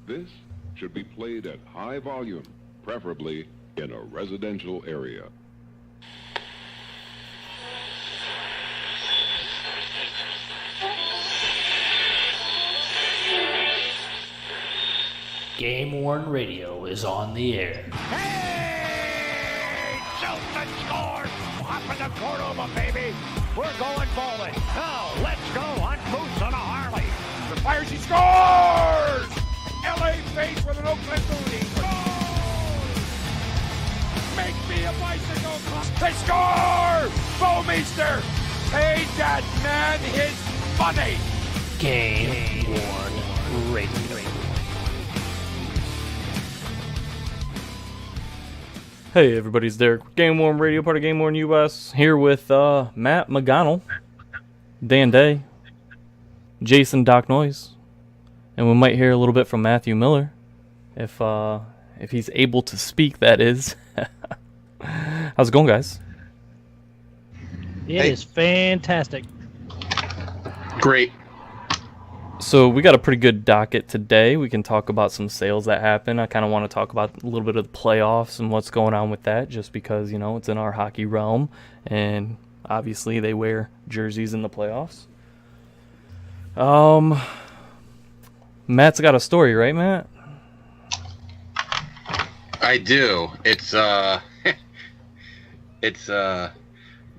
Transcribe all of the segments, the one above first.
This should be played at high volume, preferably in a residential area. GameWorn Radio is on the air. Hey! Chilton scores! Up in the Cordova, baby! We're going bowling. Now, let's go hunt moose on a Harley. The fires, he scores! LA face with an Oakland booty. Make me a bicycle club. They score! Bowmeister paid that man his money. GameWorn Radio. Hey everybody, it's Derek, GameWorn Radio, part of GameWorn.us, here with Matt McGonnell, Dan Day, Jason Doc Noise, and we might hear a little bit from Matthew Miller, if he's able to speak, that is. How's it going, guys? It is fantastic. Great. So we got a pretty good docket today. We can talk about some sales that happen. I kind of want to talk about a little bit of the playoffs and what's going on with that, just because, you know, it's in our hockey realm, and obviously they wear jerseys in the playoffs. Matt's got a story, right, Matt? I do. It's do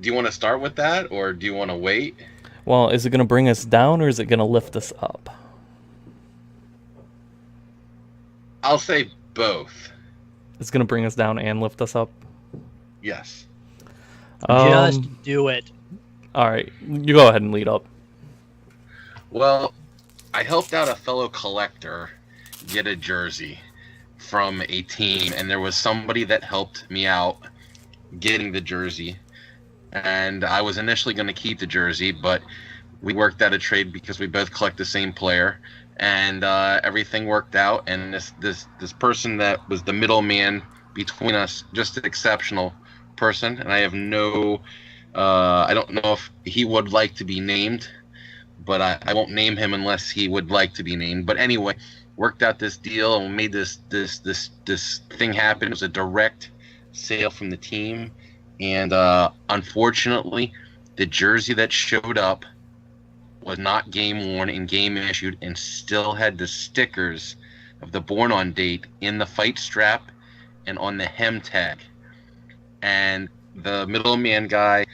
you want to start with that, or do you want to wait? Well, is it going to bring us down, or is it going to lift us up? I'll say both. It's going to bring us down and lift us up? Yes. Just do it. All right, you go ahead and lead up. Well, I helped out a fellow collector get a jersey from a team, and there was somebody that helped me out getting the jersey. And I was initially going to keep the jersey, but we worked out a trade because we both collect the same player, and everything worked out. And this person that was the middleman between us, just an exceptional person. And I have I don't know if he would like to be named, but I won't name him unless he would like to be named. But anyway, worked out this deal and we made this thing happen. It was a direct sale from the team. And unfortunately, the jersey that showed up was not game worn and game issued, and still had the stickers of the born on date in the fight strap and on the hem tag. And the middleman guy,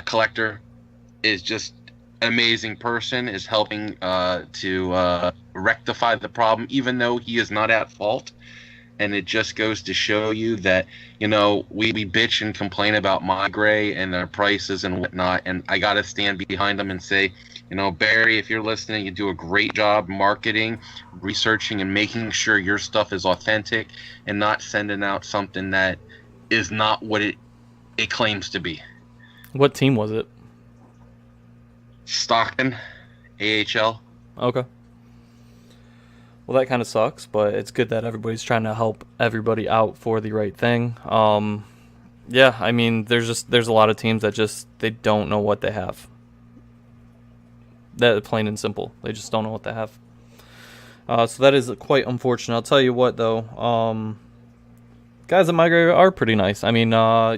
collector, is just an amazing person, is helping to rectify the problem, even though he is not at fault. And it just goes to show you that, you know, we bitch and complain about my gray and their prices and whatnot. And I got to stand behind them and say, you know, Barry, if you're listening, you do a great job marketing, researching, and making sure your stuff is authentic and not sending out something that is not what it claims to be. What team was it? Stockton, AHL. Okay. Well, that kind of sucks, but it's good that everybody's trying to help everybody out for the right thing. Yeah, I mean, there's a lot of teams that they don't know what they have. That plain and simple. They just don't know what they have. So that is quite unfortunate. I'll tell you what, though. Guys at my grade are pretty nice. I mean,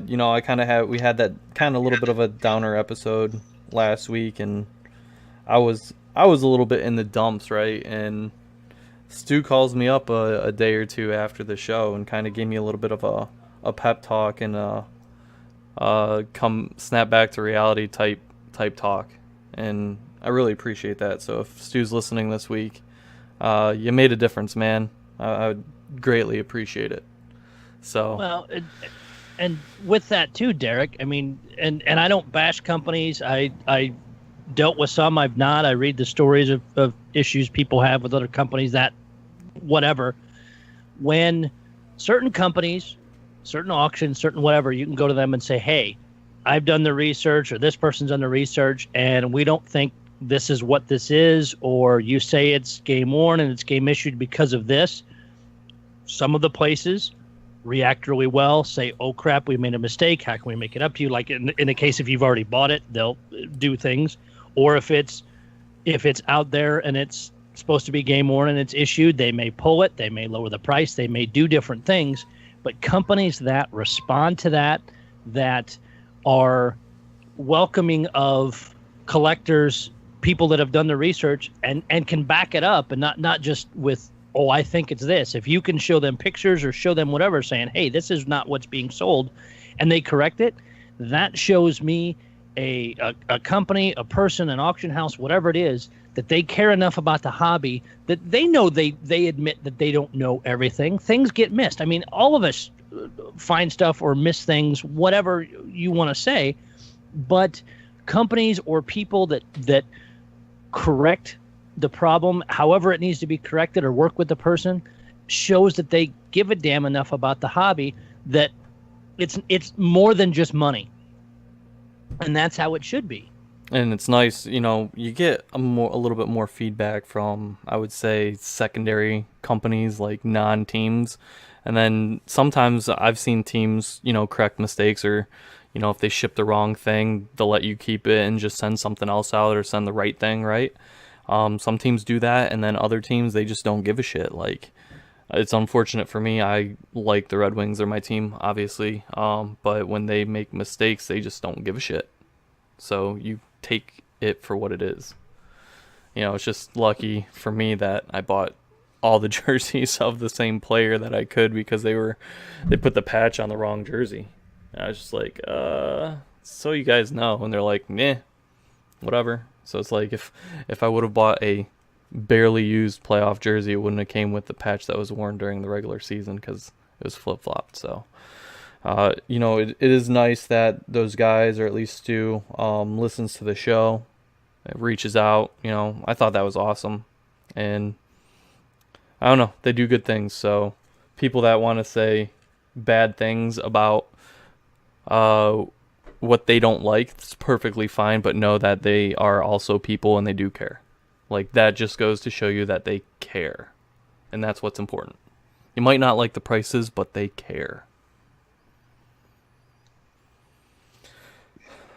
you know, we had that kind of little bit of a downer episode last week, and I was a little bit in the dumps, right? And Stu calls me up a day or two after the show and kind of gave me a little bit of a pep talk and come snap back to reality type talk, and I really appreciate that. So if Stu's listening this week, you made a difference, man. I would greatly appreciate it. So well, and with that too, Derek. I mean, and I don't bash companies. I dealt with some, I've not. I read the stories of issues people have with other companies, that whatever. When certain companies, certain auctions, certain whatever, you can go to them and say, hey, I've done the research, or this person's done the research, and we don't think this is what this is, or you say it's game worn and it's game issued because of this. Some of the places react really well, say, oh crap, we made a mistake, how can we make it up to you? Like in the case if you've already bought it, they'll do things. Or if it's out there and it's supposed to be game worn and it's issued, they may pull it, they may lower the price, they may do different things. But companies that respond to that, that are welcoming of collectors, people that have done the research and can back it up, and not just with, oh, I think it's this. If you can show them pictures or show them whatever saying, hey, this is not what's being sold, and they correct it, that shows me a company, a person, an auction house, whatever it is, that they care enough about the hobby that they know they admit that they don't know everything. Things get missed. I mean, all of us find stuff or miss things, whatever you want to say, but companies or people that correct the problem however it needs to be corrected or work with the person shows that they give a damn enough about the hobby that it's more than just money. And that's how it should be. And it's nice, you get a little bit more feedback from, I would say, secondary companies, like non-teams. And then sometimes I've seen teams, correct mistakes, or, if they ship the wrong thing, they'll let you keep it and just send something else out or send the right thing, right? Some teams do that, and then other teams, they just don't give a shit. Like, it's unfortunate for me. I like the Red Wings. They're my team, obviously. But when they make mistakes, they just don't give a shit. So you take it for what it is. It's just lucky for me that I bought all the jerseys of the same player that I could, because they put the patch on the wrong jersey. And I was just like, so you guys know. And they're like, meh, whatever. So it's like, if I would have bought a barely used playoff jersey, it wouldn't have came with the patch that was worn during the regular season, because it was flip-flopped. So it is nice that those guys, or at least Stu, listens to the show, it reaches out. I thought that was awesome, and I don't know, they do good things. So people that want to say bad things about what they don't like, it's perfectly fine, but know that they are also people and they do care. Like, that just goes to show you that they care, and that's what's important. You might not like the prices, but they care.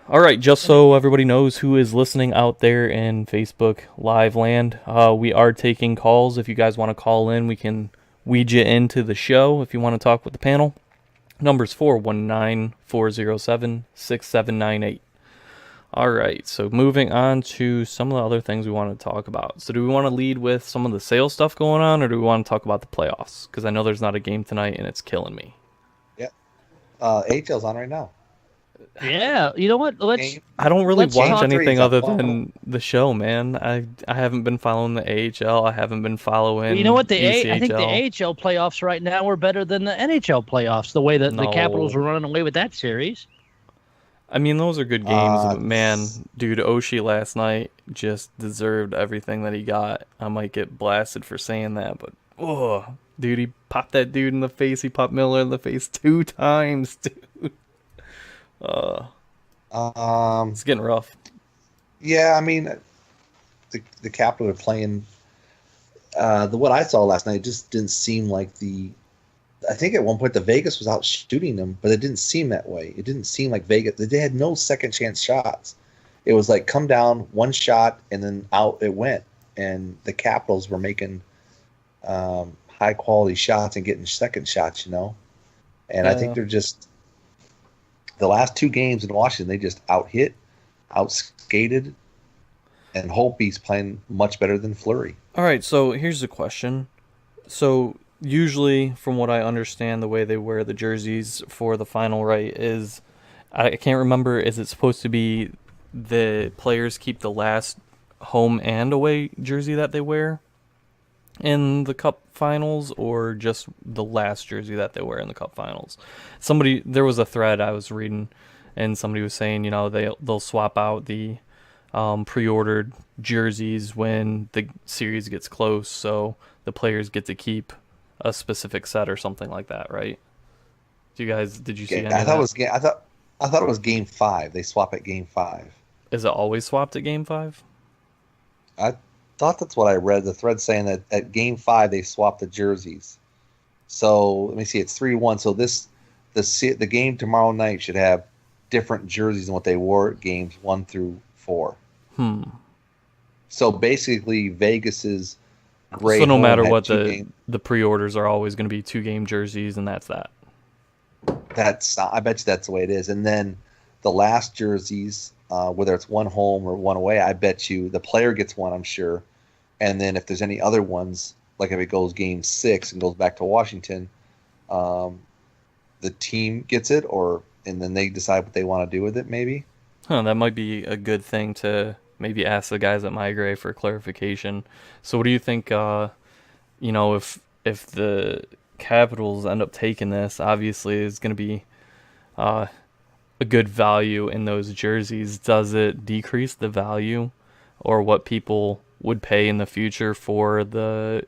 All right, just so everybody knows who is listening out there in Facebook Live land, we are taking calls. If you guys want to call in, we can weed you into the show if you want to talk with the panel. Number's 419-407-6798. All right, so moving on to some of the other things we want to talk about. So do we want to lead with some of the sales stuff going on, or do we want to talk about the playoffs? Because I know there's not a game tonight, and it's killing me. Yeah. AHL's on right now. Yeah, you know what? I don't really watch talk- anything other than the show, man. I haven't been following the AHL. I haven't been following. You know what? ECHL. I think the AHL playoffs right now are better than the NHL playoffs. The way that the Capitals are running away with that series. I mean, those are good games, but man, dude, Oshie last night just deserved everything that he got. I might get blasted for saying that, but dude, he popped that dude in the face. He popped Miller in the face 2 times, dude. It's getting rough. Yeah, I mean, the Capitals are playing. What I saw last night just didn't seem like the. I think at one point the Vegas was out shooting them, but it didn't seem that way. It didn't seem like Vegas. They had no second chance shots. It was like come down, one shot, and then out it went. And the Capitals were making high quality shots and getting second shots, And I think they're just the last 2 games in Washington, they just outskated, and Holtby's playing much better than Fleury. All right, so here's the question. So usually, from what I understand, the way they wear the jerseys for the final, right, is I can't remember. Is it supposed to be the players keep the last home and away jersey that they wear in the Cup finals, or just the last jersey that they wear in the Cup finals? There was a thread I was reading, and somebody was saying, they'll swap out the pre-ordered jerseys when the series gets close, so the players get to keep a specific set or something like that, right? Did you see any of that? I thought it was game 5. They swap at game 5. Is it always swapped at game 5? I thought that's what I read. The thread saying that at game 5 they swapped the jerseys. So let me see. It's 3-1. So the game tomorrow night should have different jerseys than what they wore at games 1 through 4. Hmm. So basically, Vegas's gray. So no home matter had what, 2 games. the pre-orders are always going to be 2-game jerseys, and that's that. I bet you that's the way it is. And then the last jerseys, whether it's one home or one away, I bet you the player gets one, I'm sure. And then if there's any other ones, like if it goes game 6 and goes back to Washington, the team gets it, and then they decide what they want to do with it, maybe. That might be a good thing to maybe ask the guys at Migrate for clarification. So what do you think, if the Capitals end up taking this, obviously is going to be a good value in those jerseys. Does it decrease the value or what people would pay in the future for the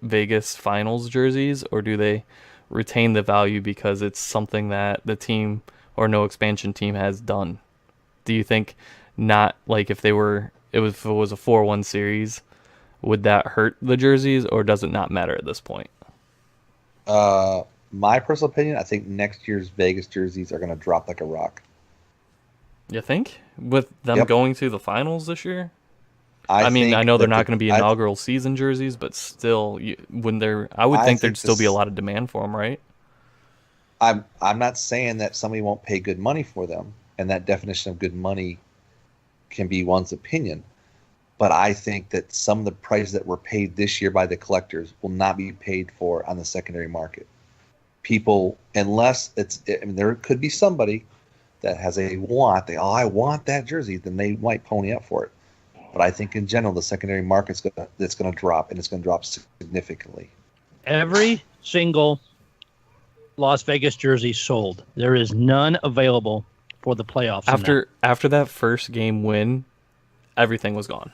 Vegas Finals jerseys, or do they retain the value because it's something that the team or no expansion team has done? Do you think not, like if it was a 4-1 series, would that hurt the jerseys, or does it not matter at this point? My personal opinion, I think next year's Vegas jerseys are going to drop like a rock. You think? With them going to the finals this year? I know they're not going to be inaugural season jerseys, but still, I would think there'd still be a lot of demand for them, right? I'm not saying that somebody won't pay good money for them, and that definition of good money can be one's opinion. But I think that some of the prices that were paid this year by the collectors will not be paid for on the secondary market. People, unless there could be somebody that has I want that jersey, then they might pony up for it. But I think in general, the secondary market's going to drop, and it's going to drop significantly. Every single Las Vegas jersey sold. There is none available for the playoffs. After that first game win, everything was gone.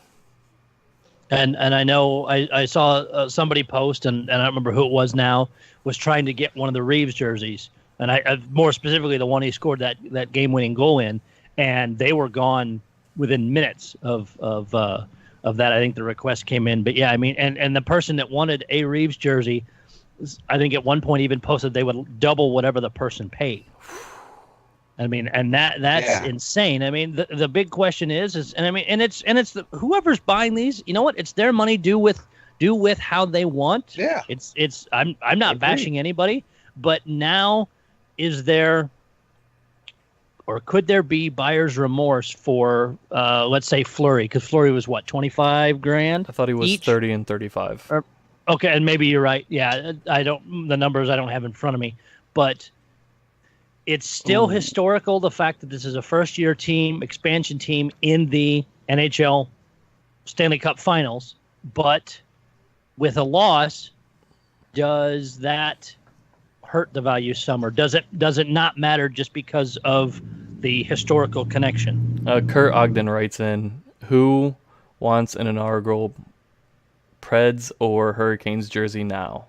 And I know I saw somebody post, and I don't remember who it was now, was trying to get one of the Reeves jerseys, and I more specifically the one he scored that game-winning goal in, and they were gone within minutes of that. I think the request came in, but yeah, I mean, and the person that wanted a Reeves jersey, I think at one point even posted they would double whatever the person paid. I mean, and that's insane. I mean, the big question is it's whoever's buying these, you know what? It's their money. Do with how they want. Yeah. I'm not bashing anybody, but now is there, or could there be buyer's remorse for let's say Fleury, because Fleury was what, $25,000? I thought he was each? 30 and 35. Okay, and maybe you're right. Yeah, the numbers I don't have in front of me, but it's still historical, the fact that this is a first-year team, expansion team in the NHL Stanley Cup Finals. But with a loss, does that hurt the value some, or does it not matter just because of the historical connection? Kurt Ogden writes in, who wants an inaugural Preds or Hurricanes jersey now?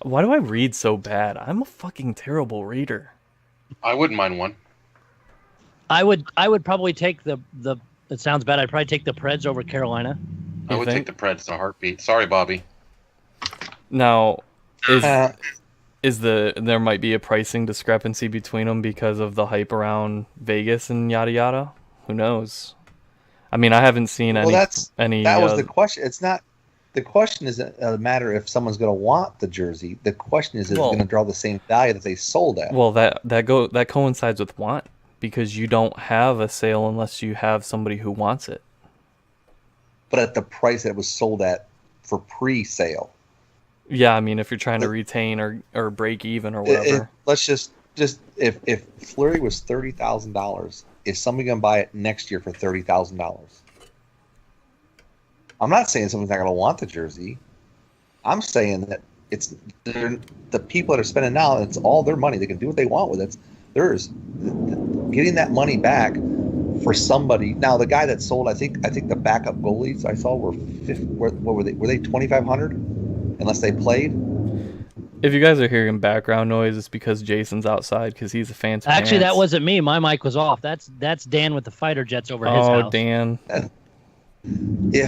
Why do I read so bad? I'm a fucking terrible reader. I wouldn't mind one. I would probably take the it sounds bad. I'd probably take the Preds over Carolina. I would take the Preds in a heartbeat. Sorry, Bobby. Now, there might be a pricing discrepancy between them because of the hype around Vegas and yada yada. Who knows? I mean, I haven't seen any. That was the question. It's not. The question isn't a matter if someone's going to want the jersey. The question is it going to draw the same value that they sold at? Well, that coincides with want, because you don't have a sale unless you have somebody who wants it. But at the price that it was sold at for pre-sale. Yeah, I mean, if you're trying to retain or break even or whatever. Let's just if Fleury was $30,000, is somebody going to buy it next year for $30,000? I'm not saying someone's not going to want the jersey. I'm saying that it's the people that are spending now, it's all their money. They can do what they want with it. There's getting that money back for somebody. Now, the guy that sold, I think the backup goalies I saw were what were they? Were they $2,500 unless they played? If you guys are hearing background noise, it's because Jason's outside because he's a fancy. Actually, that wasn't me. My mic was off. That's Dan with the fighter jets over his house. Oh, Dan. I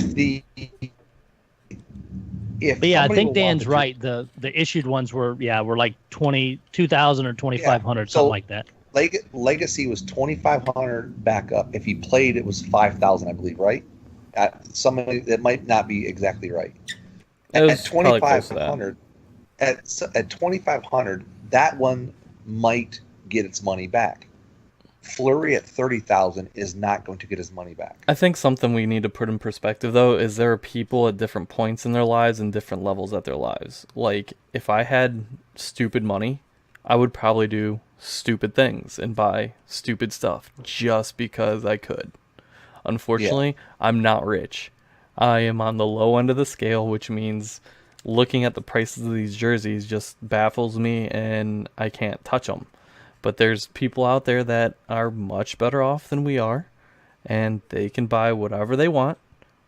think Dan's right. The issued ones were like 22,000 or 2,500, something like that. Legacy was $2,500 backup. If he played, it was $5,000, I believe, right? Somebody that might not be exactly right. It At was probably close to that. 2,500, at 2,500, that one might get its money back. Fleury at 30,000 is not going to get his money back. I think something we need to put in perspective, though, is there are people at different points in their lives and different levels at their lives. Like, if I had stupid money, I would probably do stupid things and buy stupid stuff just because I could. Unfortunately, I'm not rich. I am on the low end of the scale, which means looking at the prices of these jerseys just baffles me and I can't touch them. But there's people out there that are much better off than we are, and they can buy whatever they want,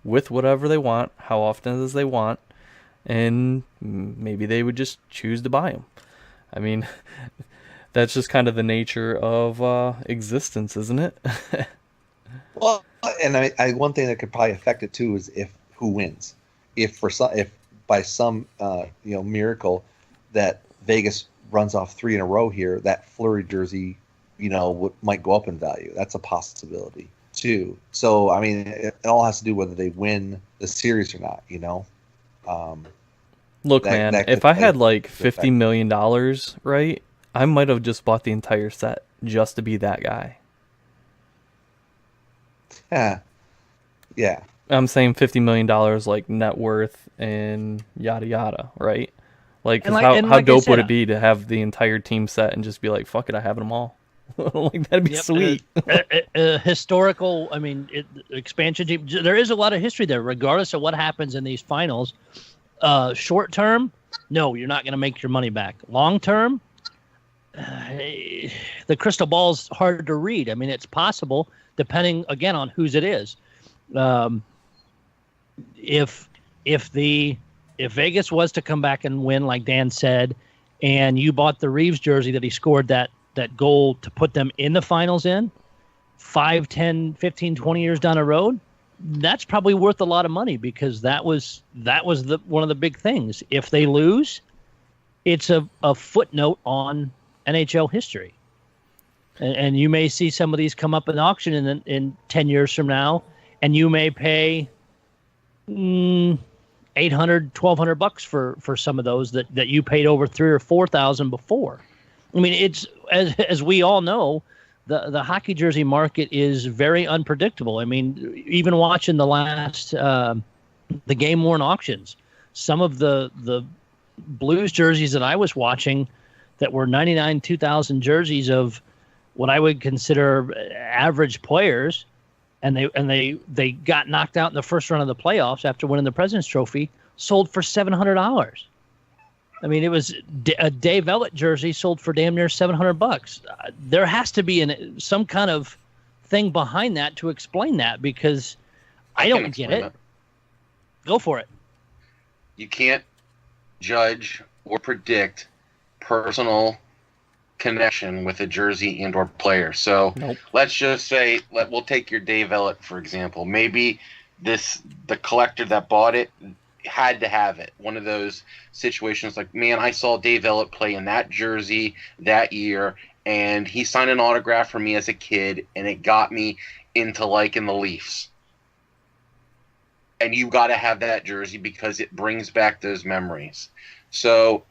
with whatever they want, how often as they want, and maybe they would just choose to buy them. I mean, that's just kind of the nature of existence, isn't it? Well, and I one thing that could probably affect it too is if who wins. If by some miracle that Vegas runs off 3 in a row here, that Fleury jersey, might go up in value. That's a possibility too. So I mean, it all has to do whether they win the series or not. Look, man, if I had like $50 million, right, I might have just bought the entire set just to be that guy. Yeah. I'm saying $50 million like net worth and yada yada, right? Like, how dope would it be to have the entire team set and just be like, fuck it, I have them all. Like, that'd be sweet. Historical, expansion team. There is a lot of history there, regardless of what happens in these finals. Short term, no, you're not going to make your money back. Long term, the crystal ball's hard to read. It's possible, depending, again, on whose it is. If Vegas was to come back and win, like Dan said, and you bought the Reeves jersey that he scored that goal to put them in the finals in 5, 10, 15, 20 years down the road, that's probably worth a lot of money, because that was one of the big things. If they lose, it's a footnote on NHL history. And you may see some of these come up in auction in 10 years from now, and you may pay $800, $1,200 for some of those that you paid over $3,000 or $4,000 before. It's as we all know, the hockey jersey market is very unpredictable. Even watching the last the GameWorn auctions, some of the Blues jerseys that I was watching that were 99 2000 jerseys of what I would consider average players, and they got knocked out in the first round of the playoffs after winning the President's Trophy, sold for $700. It was a Dave Ellett jersey sold for damn near $700. There has to be some kind of thing behind that to explain that, because I don't get it. Go for it. You can't judge or predict personal connection with a jersey and or player. So Let's just say, we'll take your Dave Ellett, for example. Maybe the collector that bought it had to have it. One of those situations like, man, I saw Dave Ellett play in that jersey that year, and he signed an autograph for me as a kid, and it got me into liking the Leafs. And you got to have that jersey because it brings back those memories. So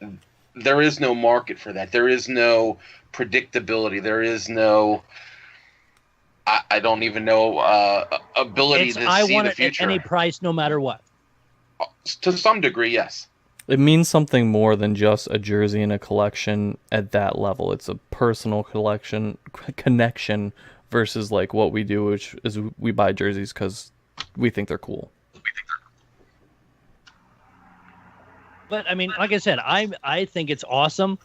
there is no market for that. There is no predictability. There is no, I don't even know, ability to see the future. I want it at any price, no matter what. To some degree, yes. It means something more than just a jersey in a collection at that level. It's a personal connection versus like what we do, which is we buy jerseys because we think they're cool. But like I said, I think it's awesome.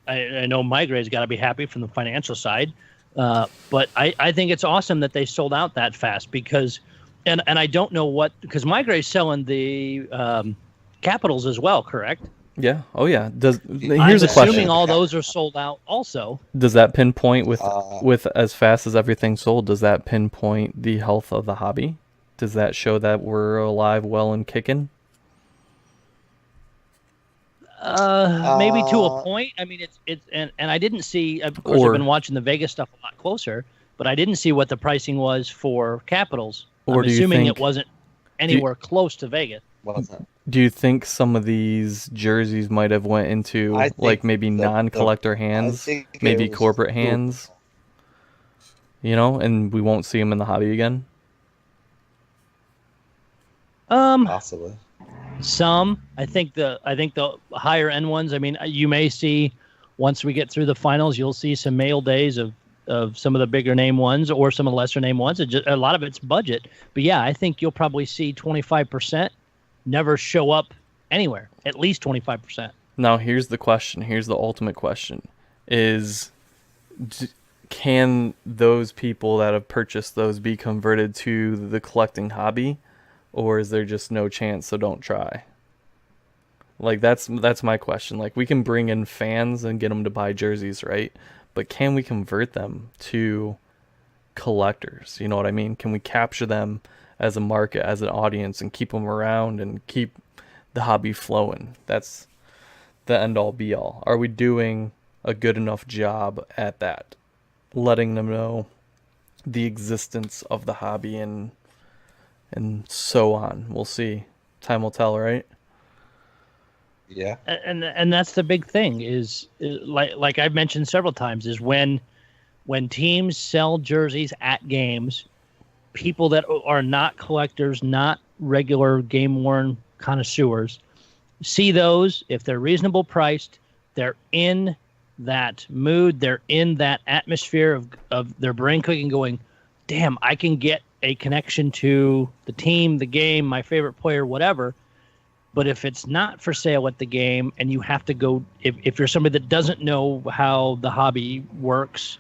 I know Migray's got to be happy from the financial side, but I think it's awesome that they sold out that fast, because, and I don't know because Migray's selling the Capitals as well, correct? Yeah. Oh yeah. Here's I'm a question. assuming all those are sold out also. Does that pinpoint with as fast as everything sold? Does that pinpoint the health of the hobby? Does that show that we're alive, well, and kicking? Maybe to a point. It's and I didn't see. Of course, I've been watching the Vegas stuff a lot closer, but I didn't see what the pricing was for Capitals. I'm assuming it wasn't. anywhere close to Vegas. Wasn't. Do you think some of these jerseys might have went into I think like maybe the- non-collector I hands, think it maybe was- corporate hands? You know, and we won't see them in the hobby again. Possibly. Some. I think the higher end ones. I mean, you may see once we get through the finals, you'll see some mail days of some of the bigger name ones or some of the lesser name ones. A lot of it's budget. But yeah, I think you'll probably see 25% never show up anywhere. At least 25%. Now, here's the question. Here's the ultimate question: can those people that have purchased those be converted to the collecting hobby, or is there just no chance? So don't try. Like that's my question. Like we can bring in fans and get them to buy jerseys, right? But can we convert them to collectors? You know what I mean? Can we capture them as a market, as an audience, and keep them around and keep the hobby flowing? That's the end all be all. Are we doing a good enough job at that? Letting them know the existence of the hobby and so on. We'll see. Time will tell, right? Yeah. And that's the big thing is like I've mentioned several times is when teams sell jerseys at games, people that are not collectors, not regular game worn connoisseurs, see those. If they're reasonable priced, they're in that mood, they're in that atmosphere of their brain clicking going, damn, I can get a connection to the team, the game, my favorite player, whatever. But if it's not for sale at the game and you have to go, if you're somebody that doesn't know how the hobby works,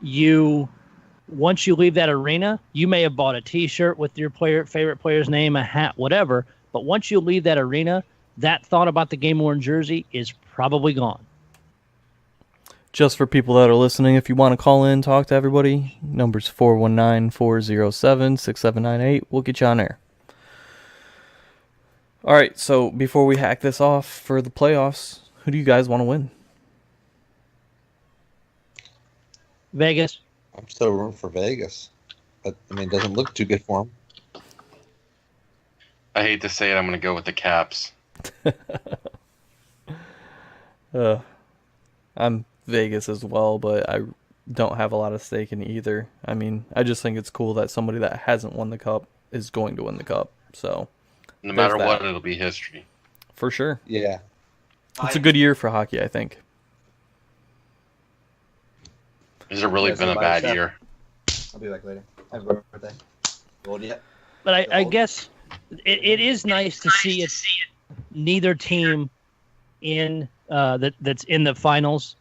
once you leave that arena, you may have bought a t-shirt with your favorite player's name, a hat, whatever. But once you leave that arena, that thought about the game worn jersey is probably gone. Just for people that are listening, if you want to call in, talk to everybody, number's 419-407-6798. We'll get you on air. All right, so before we hack this off for the playoffs, who do you guys want to win? Vegas. I'm still rooting for Vegas. But, I mean, it doesn't look too good for them. I hate to say it, I'm going to go with the Caps. I'm Vegas as well, but I don't have a lot of stake in either. I mean, I just think it's cool that somebody that hasn't won the cup is going to win the cup. So, no matter what, it'll be history. For sure. Yeah. It's a good year for hockey, I think. Has it really been a bad year? I'll be back later. Happy birthday. Rolled yet? But I guess it is nice to see it. Neither team in that's in the finals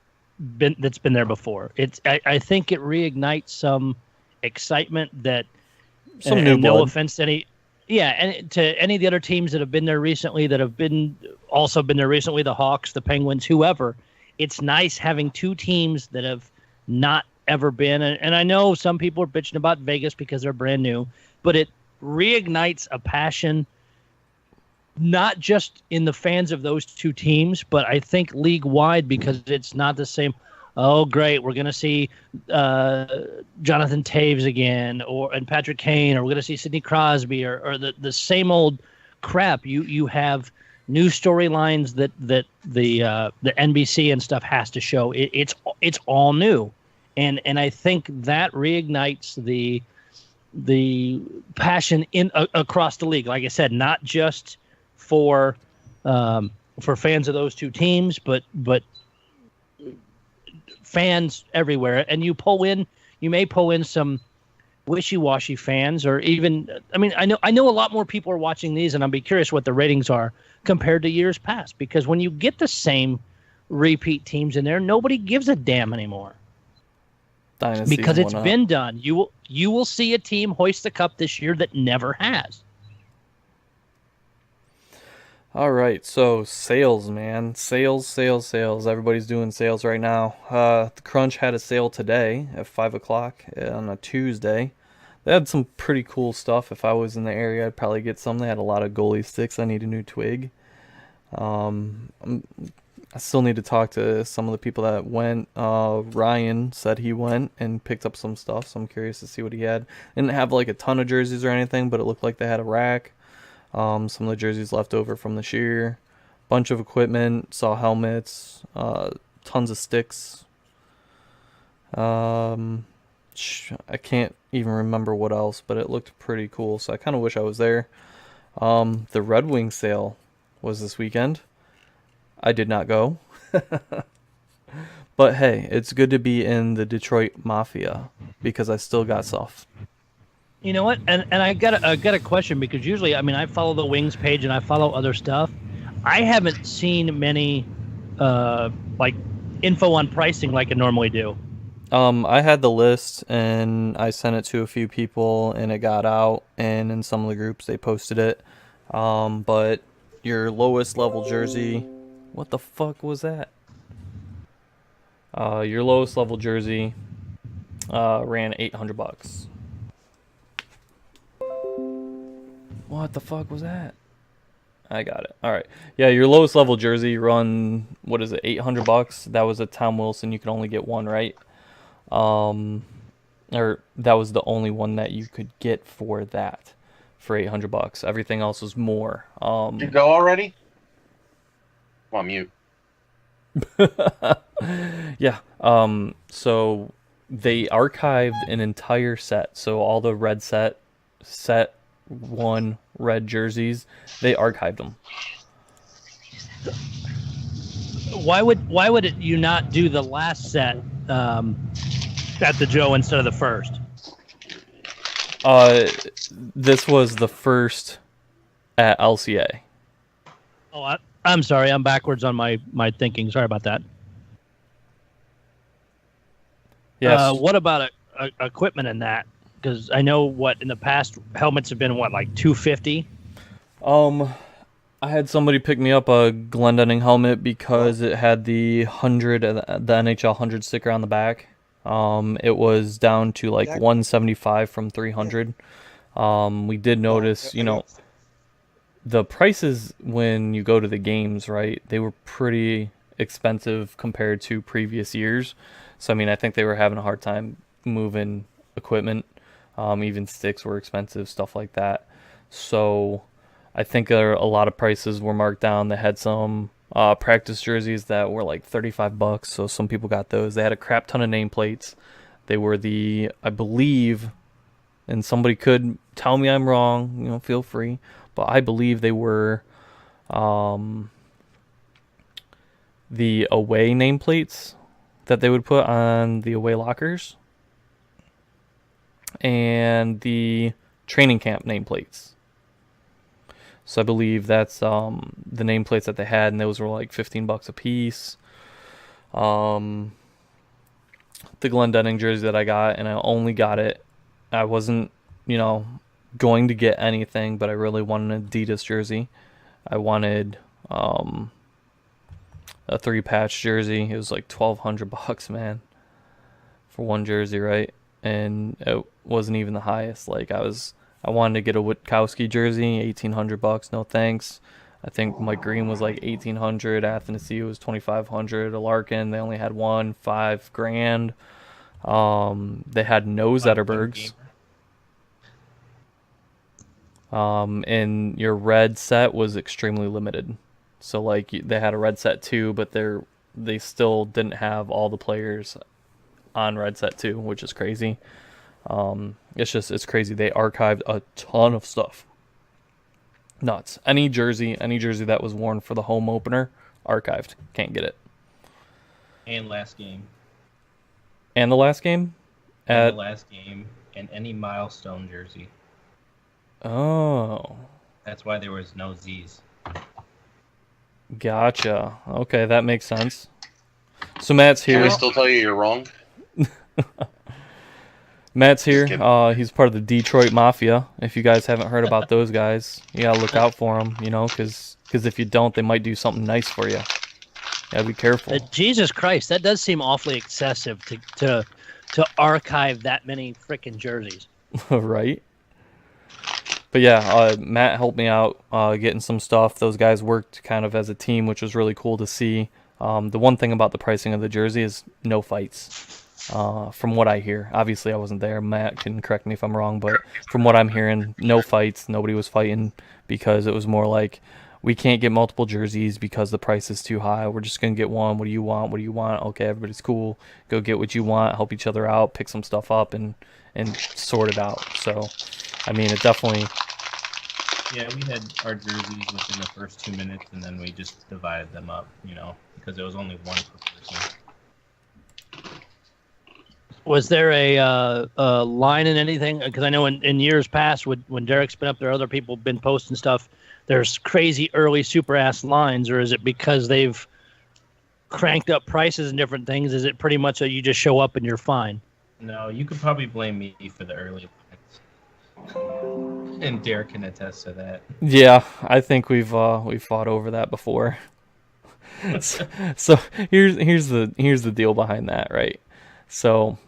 that's been there before. I think it reignites some excitement that some new blood. No offense to any, and to any of the other teams that have been there recently, that have been there recently, the Hawks, the Penguins, whoever. It's nice having two teams that have not ever been, and I know some people are bitching about Vegas because they're brand new, but it reignites a passion, not just in the fans of those two teams, but I think league-wide, because it's not the same, oh, great, we're going to see Jonathan Taves again, and Patrick Kane, or we're going to see Sidney Crosby, or the same old crap. You have new storylines that the NBC and stuff has to show. It's all new. And I think that reignites the passion across the league. Like I said, not just for fans of those two teams, but fans everywhere. And you may pull in some wishy-washy fans, or even, I mean, I know a lot more people are watching these, and I'd be curious what the ratings are compared to years past, because when you get the same repeat teams in there, nobody gives a damn anymore. Dynasties Because it's whatnot. been done. You will see a team hoist the cup this year that never has. All right, so sales, man. Sales. Everybody's doing sales right now. The Crunch had a sale today at 5 o'clock on a Tuesday. They had some pretty cool stuff. If I was in the area, I'd probably get some. They had a lot of goalie sticks. I need a new twig. I still need to talk to some of the people that went. Ryan said he went and picked up some stuff, so I'm curious to see what he had. Didn't have like a ton of jerseys or anything, but it looked like they had a rack. Some of the jerseys left over from this year. Bunch of equipment, saw helmets, tons of sticks. I can't even remember what else, but it looked pretty cool, so I kind of wish I was there. The Red Wing sale was this weekend. I did not go. But hey, it's good to be in the Detroit Mafia because I still got stuff. You know what? And I got a question, because usually, I mean, I follow the Wings page and I follow other stuff. I haven't seen many like info on pricing like I normally do. I had the list and I sent it to a few people and it got out, and in some of the groups they posted it. But your lowest level jersey, what the fuck was that? Your lowest level jersey ran $800. What the fuck was that? I got it. All right. Yeah, your lowest level jersey run, what is it, $800? That was a Tom Wilson. You could only get one, right? Or that was the only one that you could get for that, for $800. Everything else was more. Did you go already? I'm on mute. Yeah. So they archived an entire set. So all the red set 1 red jerseys, they archived them. Why would you not do the last set at the Joe instead of the first? This was the first at LCA. Oh, I'm sorry. I'm backwards on my thinking. Sorry about that. Yes. What about equipment in that? Because I know in the past helmets have been like $250. I had somebody pick me up a Glendenning helmet because it had the NHL 100 sticker on the back. It was down to like $175 from $300. We did notice, the prices when you go to the games, right? They were pretty expensive compared to previous years. So I mean, I think they were having a hard time moving equipment. Even sticks were expensive, stuff like that. So I think a lot of prices were marked down. They had some practice jerseys that were like $35, so some people got those. They had a crap ton of nameplates. They were I believe, and somebody could tell me I'm wrong, feel free, but I believe they were the away nameplates that they would put on the away lockers, and the training camp nameplates. So I believe that's the nameplates that they had, and those were like $15 a piece. The Glendenning jersey that I got, and I only got it. I wasn't, going to get anything, but I really wanted an Adidas jersey. I wanted a 3-patch jersey. It was like $1,200, man, for one jersey, right? And it wasn't even the highest. Like I wanted to get a Witkowski jersey, $1,800. No thanks. I think Mike Green was like $1,800. Athanasiou was $2,500. A Larkin, they only had one, $5,000. They had no Zetterbergs. And your red set was extremely limited. So like they had a red set 2, but they still didn't have all the players on red set 2, which is crazy. It's crazy. They archived a ton of stuff. Nuts. Any jersey that was worn for the home opener, archived. Can't get it. And last game. And the last game? And the last game, and any milestone jersey. Oh. That's why there was no Z's. Gotcha. Okay, that makes sense. So Matt's here. Can I still tell you you're wrong? Matt's here. He's part of the Detroit Mafia. If you guys haven't heard about those guys, you gotta look out for them, because if you don't, they might do something nice for you. Gotta be careful. Jesus Christ, that does seem awfully excessive to archive that many freaking jerseys. Right? But yeah, Matt helped me out getting some stuff. Those guys worked kind of as a team, which was really cool to see. The one thing about the pricing of the jersey is no fights. from what I hear. Obviously, I wasn't there. Matt can correct me if I'm wrong, but from what I'm hearing, no fights. Nobody was fighting because it was more like, we can't get multiple jerseys because the price is too high. We're just going to get one. What do you want? What do you want? Okay, everybody's cool. Go get what you want. Help each other out. Pick some stuff up and sort it out. So, I mean, it definitely... Yeah, we had our jerseys within the first 2 minutes, and then we just divided them up, because there was only one per person. Was there a line in anything? Because I know in years past, when Derek's been up there, other people have been posting stuff. There's crazy early super ass lines, or is it because they've cranked up prices and different things? Is it pretty much that you just show up and you're fine? No, you could probably blame me for the early lines. And Derek can attest to that. Yeah, I think we've fought over that before. so here's the deal behind that, right? So,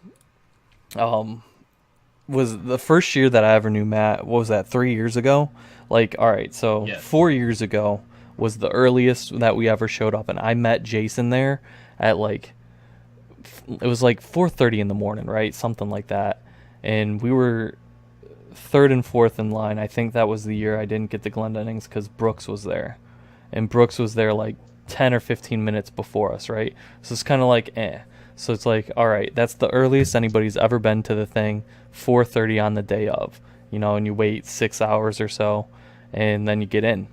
was the first year that I ever knew Matt, what was that, 3 years ago? Like, all right, so Yeah. 4 years ago was the earliest that we ever showed up, and I met Jason there at like, it was like 4:30 in the morning, right? Something like that. And we were third and fourth in line. I think that was the year I didn't get the Glendennings because Brooks was there. And Brooks was there like 10 or 15 minutes before us, right? So it's kind of like, So it's like, all right, that's the earliest anybody's ever been to the thing, 4:30 on the day of, and you wait 6 hours or so, and then you get in.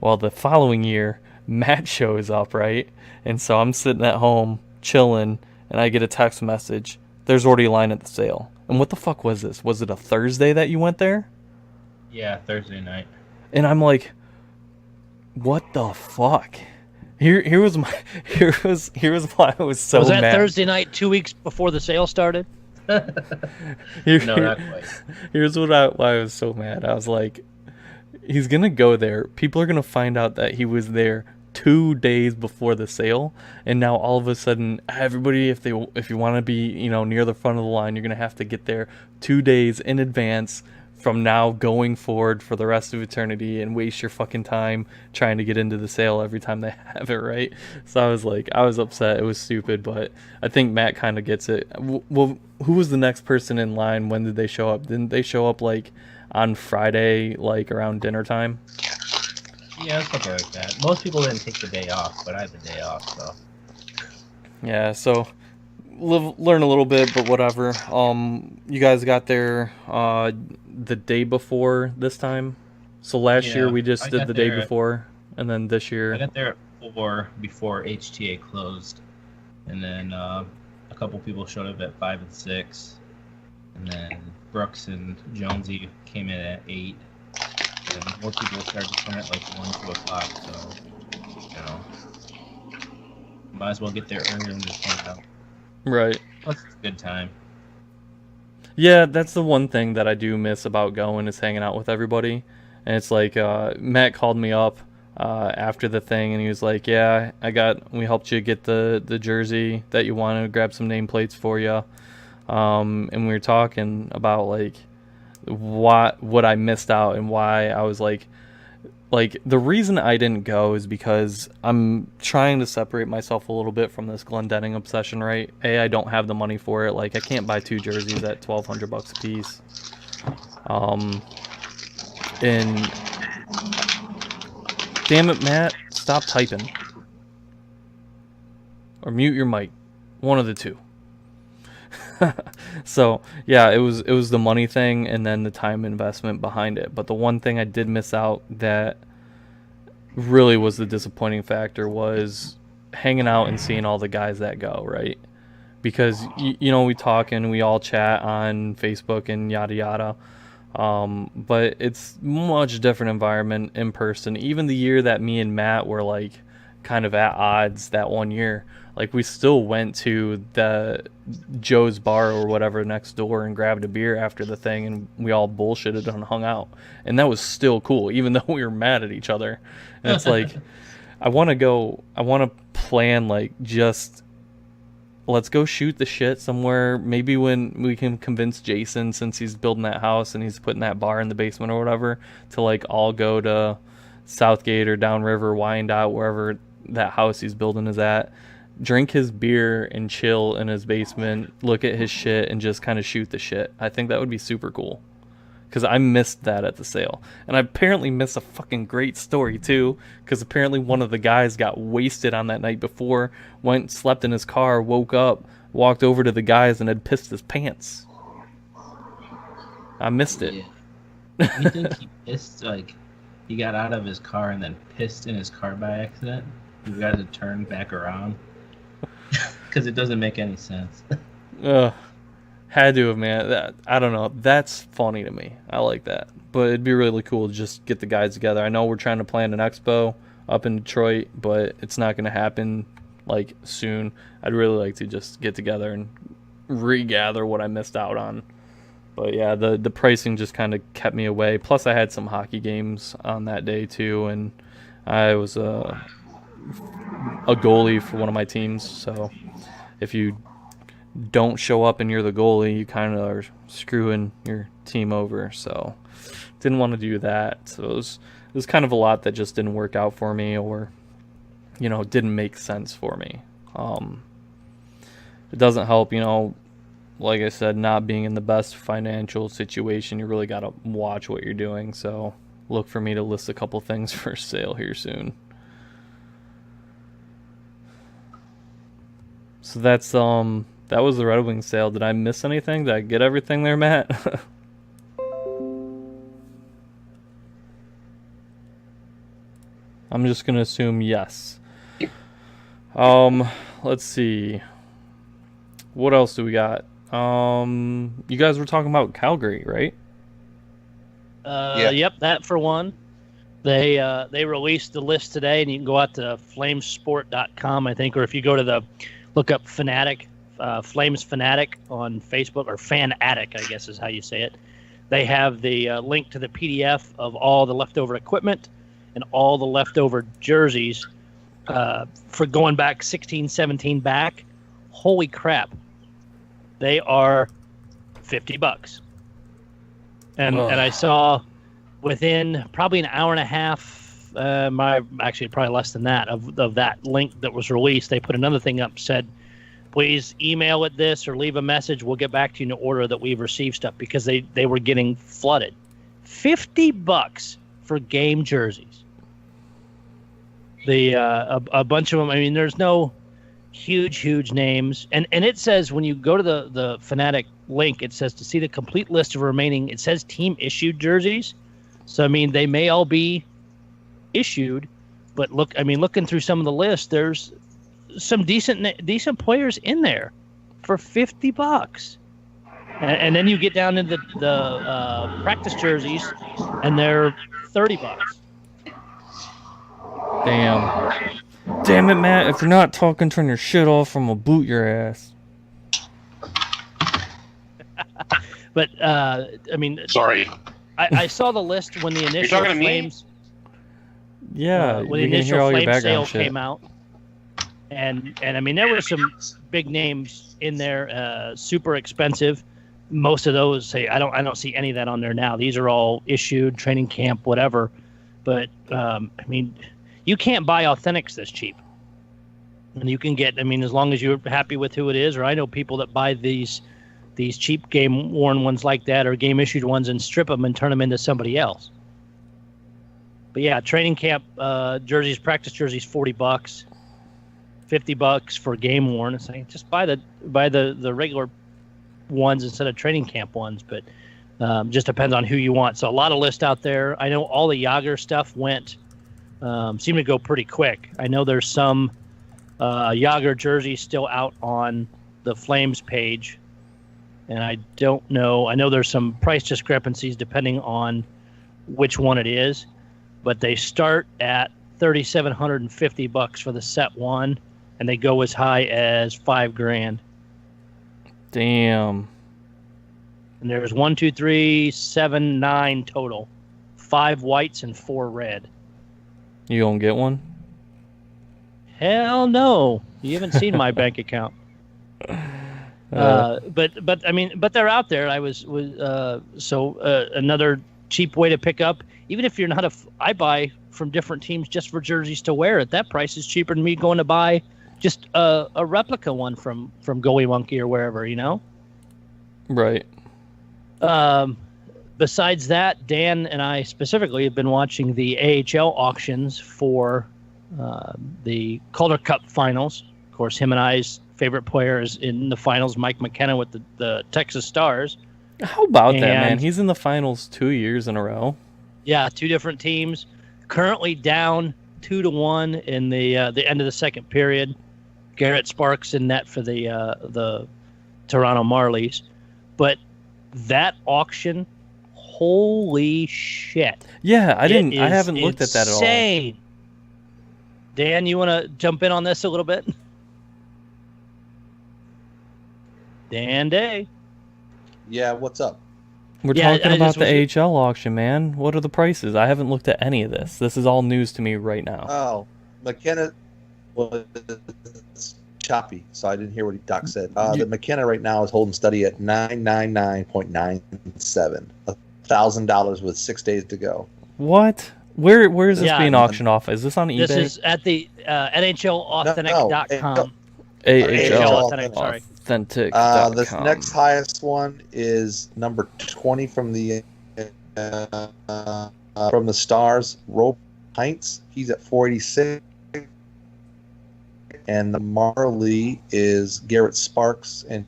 Well, the following year, Matt shows up, right? And so I'm sitting at home, chilling, and I get a text message. There's already a line at the sale. And what the fuck was this? Was it a Thursday that you went there? Yeah, Thursday night. And I'm like, what the fuck? Here was why I was so mad. Was that Thursday night 2 weeks before the sale started? No, not quite. Here's why I was so mad. I was like, he's gonna go there. People are gonna find out that he was there 2 days before the sale, and now all of a sudden, everybody, if you want to be, near the front of the line, you're gonna have to get there 2 days in advance from now going forward for the rest of eternity, and waste your fucking time trying to get into the sale every time they have it, right? So I was upset. It was stupid, but I think Matt kind of gets it. Well, who was the next person in line? When did they show up? Didn't they show up like on Friday, like around dinner time? Yeah, something like that. Most people didn't take the day off, but I had the day off, so. Yeah, so learn a little bit, but whatever. You guys got there the day before this time. So last year we just did the day before, and then this year I got there at 4 before HTA closed, and then a couple people showed up at 5 and 6, and then Brooks and Jonesy came in at 8. And more people started to come at like 1, 2 o'clock, so, might as well get there early and just hang out. Right. Plus, it's a good time. Yeah, that's the one thing that I do miss about going is hanging out with everybody. And it's like, Matt called me up after the thing, and he was like, yeah, we helped you get the jersey that you wanted, grab some nameplates for you. And we were talking about like what I missed out and why I was like the reason I didn't go is because I'm trying to separate myself a little bit from this Glendenning obsession, right? I don't have the money for it. Like, I can't buy 2 jerseys at $1,200 a piece. And damn it, Matt, stop typing or mute your mic. One of the two. So yeah, it was the money thing and then the time investment behind it. But the one thing I did miss out that really was the disappointing factor was hanging out and seeing all the guys that go, right? Because we talk and we all chat on Facebook and yada yada. But it's much different environment in person. Even the year that me and Matt were like kind of at odds that one year, like we still went to the Joe's bar or whatever next door and grabbed a beer after the thing, and we all bullshitted and hung out, and that was still cool even though we were mad at each other. And it's like I want to plan like just let's go shoot the shit somewhere, maybe when we can convince Jason, since he's building that house and he's putting that bar in the basement or whatever, to like all go to Southgate or Downriver, Wyandotte, wherever that house he's building is at, drink his beer and chill in his basement, look at his shit, and just kind of shoot the shit. I think that would be super cool. Because I missed that at the sale. And I apparently missed a fucking great story, too. Because apparently one of the guys got wasted on that night before, went, slept in his car, woke up, walked over to the guys, and had pissed his pants. I missed it. Yeah. You think he pissed, like, he got out of his car and then pissed in his car by accident? You got to turn back around? Because it doesn't make any sense. Had to have, man. I don't know. That's funny to me. I like that. But it'd be really cool to just get the guys together. I know we're trying to plan an expo up in Detroit, but it's not going to happen, like, soon. I'd really like to just get together and regather what I missed out on. But, yeah, the pricing just kind of kept me away. Plus, I had some hockey games on that day, too, and I was a goalie for one of my teams. So if you don't show up and you're the goalie, you kind of are screwing your team over. So didn't want to do that. So it was kind of a lot that just didn't work out for me, or didn't make sense for me. It doesn't help, like I said, not being in the best financial situation. You really got to watch what you're doing. So look for me to list a couple things for sale here soon. So that's that was the Red Wings sale. Did I miss anything? Did I get everything there, Matt? I'm just gonna assume yes. Let's see. What else do we got? You guys were talking about Calgary, right? Yeah. Yep, that for one. They released the list today, and you can go out to flamesport.com, I think, or if you go to look up Fanatic, Flames Fanatic on Facebook, or Fan Attic, I guess is how you say it. They have the link to the PDF of all the leftover equipment and all the leftover jerseys for going back 16, 17 back. Holy crap. They are $50. And I saw within probably an hour and a half, actually probably less than that, of that link that was released, they put another thing up, said, please email it this or leave a message. We'll get back to you in the order that we've received stuff, because they were getting flooded. $50 for game jerseys. A bunch of them, I mean, there's no huge names. And it says when you go to the Fanatic link, it says to see the complete list of remaining, it says team issued jerseys. So, I mean, they may all be issued, but looking through some of the list, there's some decent players in there for $50. And then you get down into the practice jerseys, and they're $30. Damn it, Matt. If you're not talking, turn your shit off, I'm gonna boot your ass. But, I mean... Sorry. I saw the list when the initial Flames... Yeah, when the initial Flames sale came out. And I mean, there were some big names in there, super expensive. Most of those, I don't see any of that on there now. These are all issued, training camp, whatever. But, I mean... You can't buy authentics this cheap. And you can get, I mean, as long as you're happy with who it is, or I know people that buy these cheap game-worn ones like that, or game-issued ones, and strip them and turn them into somebody else. But yeah, training camp jerseys, practice jerseys, $40, $50 for game-worn. It's like, just buy the regular ones instead of training camp ones, but just depends on who you want. So a lot of lists out there. I know all the Yager stuff seemed to go pretty quick. I know there's some Yager jerseys still out on the Flames page, and I don't know. I know there's some price discrepancies depending on which one it is, but they start at $3,750 for the set one, and they go as high as $5,000. Damn. And there's 1, 2, 3, 7, 9 total. 5 whites and 4 red. You gonna get one? Hell no! You haven't seen my bank account. But I mean, but they're out there. Another cheap way to pick up, even if you're not I buy from different teams just for jerseys to wear. At that price is cheaper than me going to buy just a replica one from Goey Monkey or wherever, you know. Right. Besides that, Dan and I specifically have been watching the AHL auctions for the Calder Cup finals. Of course, him and I's favorite player is in the finals, Mike McKenna with the Texas Stars. How about that, man? He's in the finals 2 years in a row. Yeah, 2 different teams. Currently down 2-1 in the end of the second period. Garrett Sparks in net for the Toronto Marlies. But that auction, holy shit! Yeah, I haven't looked at that at all. Insane. Dan, you want to jump in on this a little bit? Dan Day. Yeah, what's up? We're talking about the AHL auction, man. What are the prices? I haven't looked at any of this. This is all news to me right now. Oh, McKenna was choppy, so I didn't hear what Doc said. The McKenna right now is holding steady at $999.97, $1,000 with 6 days to go. What? Where is this being auctioned off? Is this on eBay? This is at the NHLauthentic.com. AHL Authentic, sorry. Authentic.com. The next highest one is number 20 from the Stars, Rope Heinz. He's at $486. And the Marley is Garrett Sparks, and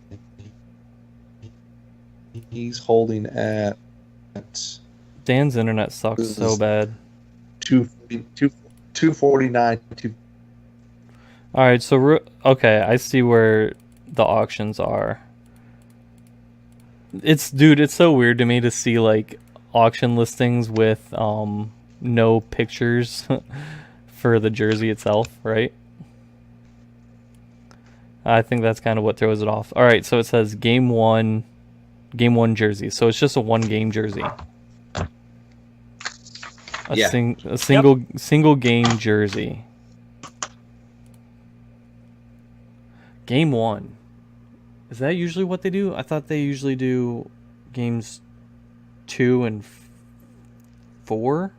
he's holding at Dan's internet sucks so bad. 249. All right, so okay, I see where the auctions are. It's so weird to me to see like auction listings with no pictures for the jersey itself, right? I think that's kind of what throws it off. All right, so it says game one jersey. So it's just a 1-game jersey. A single game jersey. Game 1. Is that usually what they do? I thought they usually do games 2 and 4.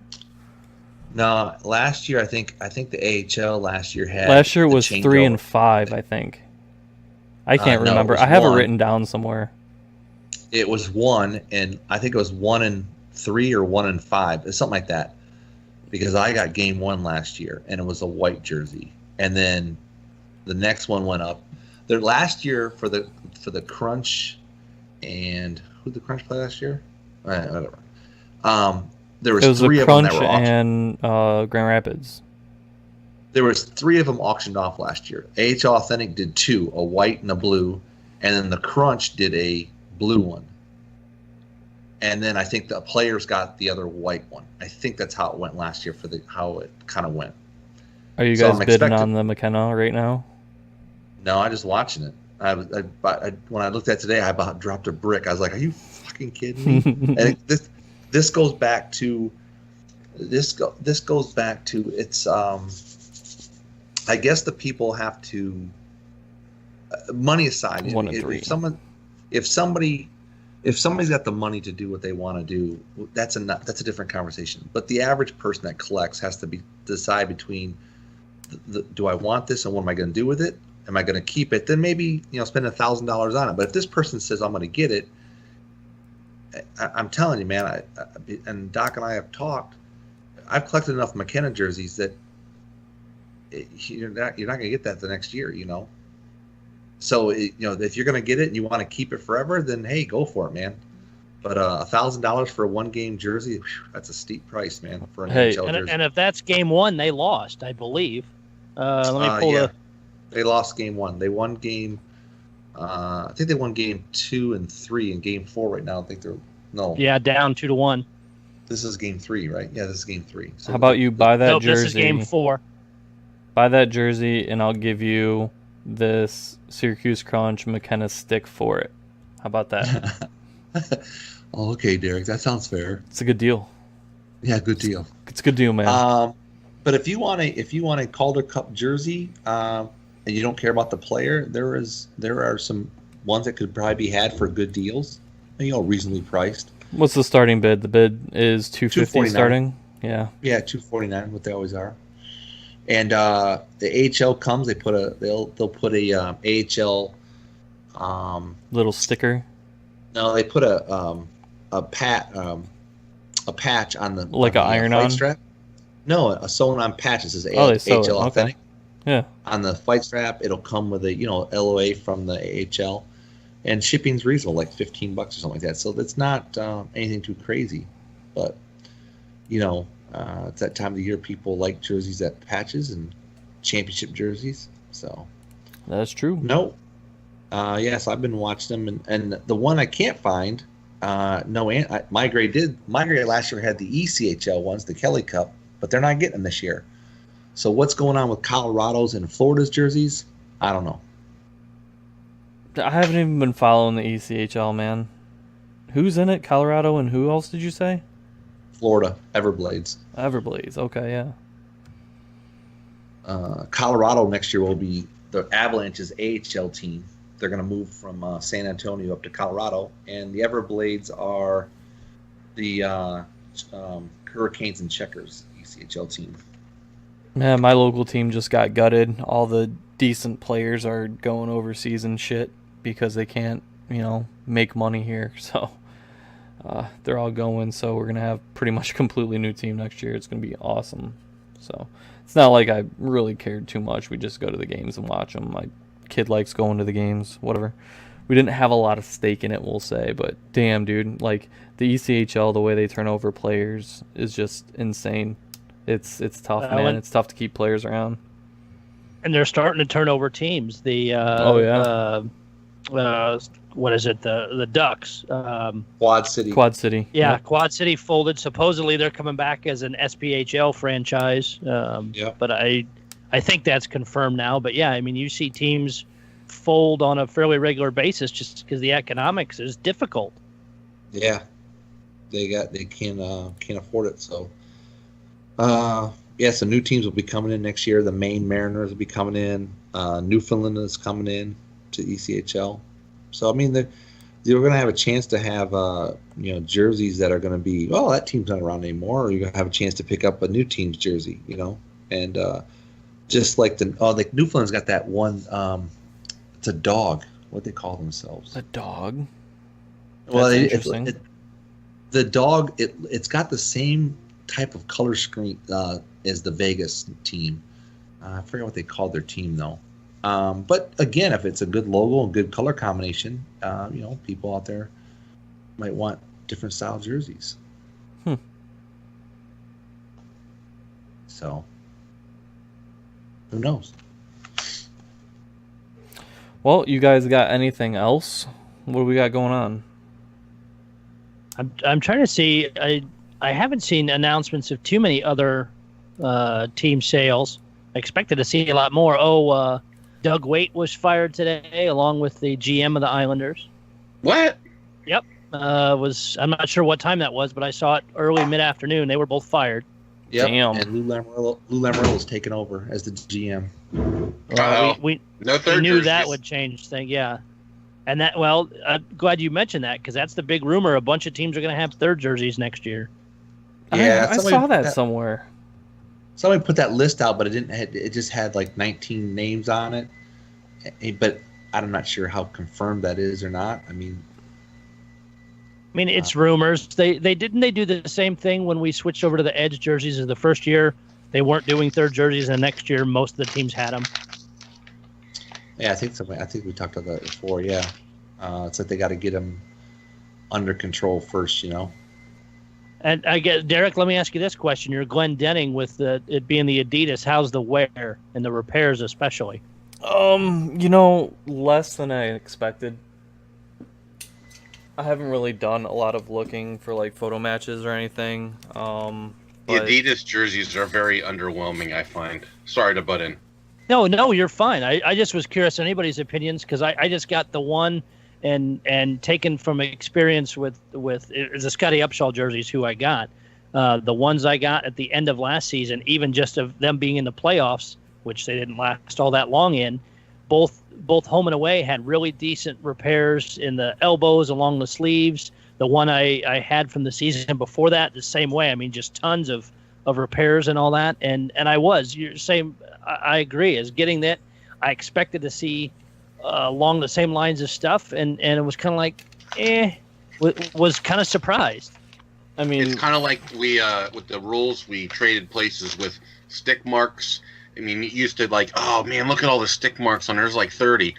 No, last year I think the AHL last year had. Last year was 3 and 5, I think. I can't remember. I have it written down somewhere. It was 1, and I think it was 1 and 3 or 1 and 5. It's something like that. Because I got game 1 last year, and it was a white jersey, and then the next one went up. The last year for the Crunch, and who did the Crunch play last year? Whatever. There was 3 of them that were auctioned. And Grand Rapids. There was 3 of them auctioned off last year. AHL Authentic did 2, a white and a blue, and then the Crunch did a blue one. And then I think the players got the other white one. I think that's how it went last year for how it kind of went. Are you guys bidding on the McKenna right now? No, I'm just watching it. When I looked at it today, I dropped a brick. I was like, "Are you fucking kidding me?" And this goes back to it's. I guess the people have to. Money aside, 1 and 3. If somebody's got the money to do what they want to do, that's a different conversation. But the average person that collects has to decide between, do I want this and what am I going to do with it? Am I going to keep it? Then maybe spend $1,000 on it. But if this person says I'm going to get it, I'm telling you, man. And Doc and I have talked. I've collected enough McKenna jerseys that you're not going to get that the next year. So if you're going to get it and you want to keep it forever, then hey, go for it, man. But $1,000 for a 1-game jersey, that's a steep price, man, for an NHL jersey. And if that's game 1, they lost, I believe. Let me pull They lost game 1. They won game. I think they won game 2 and 3, and game 4 right now. I think they're Yeah, down 2-1. This is game 3, right? Yeah, this is game 3. So how about you buy that jersey? This is game 4. Buy that jersey, and I'll give you this Syracuse Crunch McKenna stick for it. How about that? Oh, okay, Derek. That sounds fair. It's a good deal. Yeah, good deal. It's a good deal, man. But if you want a Calder Cup jersey, and you don't care about the player, there are some ones that could probably be had for good deals. Reasonably priced. What's the starting bid? The bid is $250 starting. Yeah. Yeah, $249. What they always are. And the AHL comes, they'll put a AHL Little sticker. no, they put a patch on the Like on an the, iron-on? fight strap. No, a sewn on patch that says Oh, they sew it. AHL Okay. Authentic. Yeah. On the fight strap, it'll come with a LOA from the AHL, and shipping's reasonable, like $15 or something like that. So that's not anything too crazy, but it's that time of the year people like jerseys that patches and championship jerseys. So That's true. no, yes, I've been watching them, and the one I can't find. Migrate last year had the ECHL ones, the Kelly Cup, but they're not getting them this year. So what's going on with Colorado's and Florida's jerseys? I don't know. I haven't even been following the ECHL, man. Who's in it? Colorado and who else did you say? Florida, Everblades. Everblades. Okay, yeah. Colorado next year will be the Avalanche's AHL team. They're going to move from San Antonio up to Colorado, and the Everblades are the Hurricanes and Checkers ECHL team. Man, my local team just got gutted. All the decent players are going overseas and shit because they can't, make money here. So they're all going. So we're going to have pretty much a completely new team next year. It's going to be awesome. So it's not like I really cared too much. We just go to the games and watch them. My kid likes going to the games, whatever. We didn't have a lot of stake in it, we'll say. But damn, dude, like the ECHL, the way they turn over players is just insane. It's tough, man. It's tough to keep players around. And they're starting to turn over teams. The what is it? The Ducks. Quad City. Yeah, Yep. Quad City folded. Supposedly they're coming back as an SPHL franchise. But I think that's confirmed now. But yeah, I mean, you see teams fold on a fairly regular basis just because the economics is difficult. Yeah, they can't afford it. So, so new teams will be coming in next year. The Maine Mariners will be coming in. Newfoundland is coming in to ECHL. So I mean, they're going to have a chance to have jerseys that are going to be, that team's not around anymore. Or you're going to have a chance to pick up a new team's jersey, and just like like Newfoundland's got that one. It's a dog. What they call themselves? A dog. Well, interesting. The dog. It's got the same type of color scheme as the Vegas team. I forget what they called their team though. But again, if it's a good logo and good color combination, people out there might want different style jerseys. So, who knows? Well, you guys got anything else? What do we got going on? I'm trying to see. I haven't seen announcements of too many other team sales. I expected to see a lot more. Doug Waite was fired today, along with the GM of the Islanders. What? Yep. I'm not sure what time that was, but I saw it early mid-afternoon. They were both fired. Yep. Damn. And Lou Lamoriello's taken over as the GM. We No third knew that jerseys. would change things, yeah. And that, I'm glad you mentioned that because that's the big rumor. A bunch of teams are going to have third jerseys next year. Yeah, I saw that somewhere. Somebody put that list out, but it just had like 19 names on it. But I'm not sure how confirmed that is or not. I mean, it's rumors. They do the same thing when we switched over to the Edge jerseys. As the first year they weren't doing third jerseys, and the next year most of the teams had them. Yeah, I think we talked about that before. Yeah, it's like they got to get them under control first, And I guess, Derek, let me ask you this question: you're Glenn Denning with it being the Adidas. How's the wear and the repairs, especially? Less than I expected. I haven't really done a lot of looking for like photo matches or anything. The Adidas jerseys are very underwhelming, I find. Sorry to butt in. No, you're fine. I just was curious anybody's opinions because I just got the one and taken from experience with it's the Scotty Upshaw jerseys who I got. The ones I got at the end of last season, even just of them being in the playoffs, which they didn't last all that long in, both home and away had really decent repairs in the elbows, along the sleeves. The one I had from the season before that, the same way. I mean, just tons of of repairs and all that. And I was, you're saying, I agree, is getting that. I expected to see along the same lines of stuff, and it was kind of like, was kind of surprised. I mean, it's kind of like we with the rules, we traded places with stick marks. I mean, it used to like, oh man, look at all the stick marks on there. There's like 30.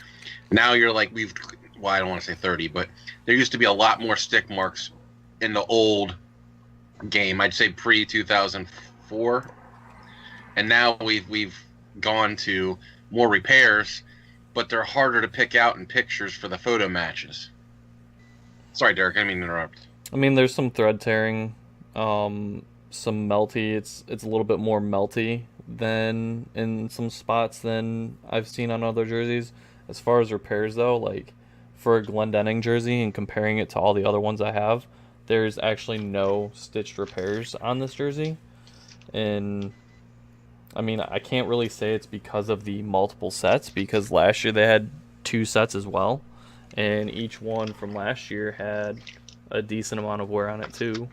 Now you're like, I don't want to say 30, but there used to be a lot more stick marks in the old game. I'd say pre 2004, and now we've gone to more repairs, but they're harder to pick out in pictures for the photo matches. Sorry, Derek, I didn't mean to interrupt. I mean, there's some thread tearing, some melty. It's a little bit more melty than in some spots than I've seen on other jerseys. As far as repairs, though, like for a Glendenning jersey and comparing it to all the other ones I have, there's actually no stitched repairs on this jersey. And I mean, I can't really say it's because of the multiple sets, because last year they had 2 sets as well, and each one from last year had a decent amount of wear on it too,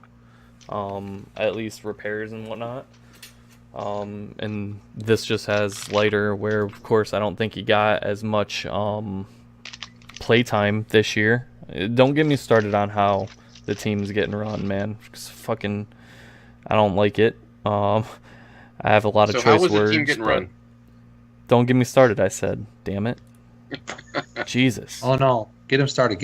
at least repairs and whatnot. And this just has lighter wear. Of course, I don't think he got as much playtime this year. Don't get me started on how the team's getting run, man. Fucking, I don't like it. I have a lot of choice words. So how was the team getting run? Don't get me started, I said. Damn it. Jesus. Oh no. Get him started.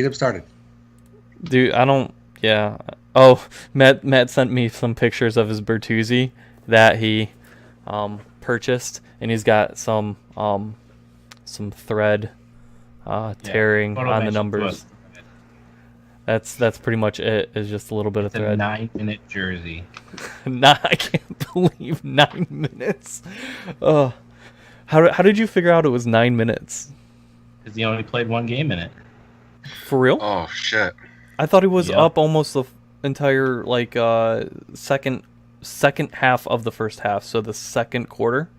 Dude, I don't... Yeah. Oh, Matt sent me some pictures of his Bertuzzi that he purchased, and he's got some thread tearing on the numbers. That's pretty much it. It's just a little bit of thread. It's a 9-minute jersey. I can't believe 9 minutes. How did you figure out it was 9 minutes? Because he only played 1 game in it. For real? Oh shit! I thought he was up almost the entire second half of the first half, so the second quarter.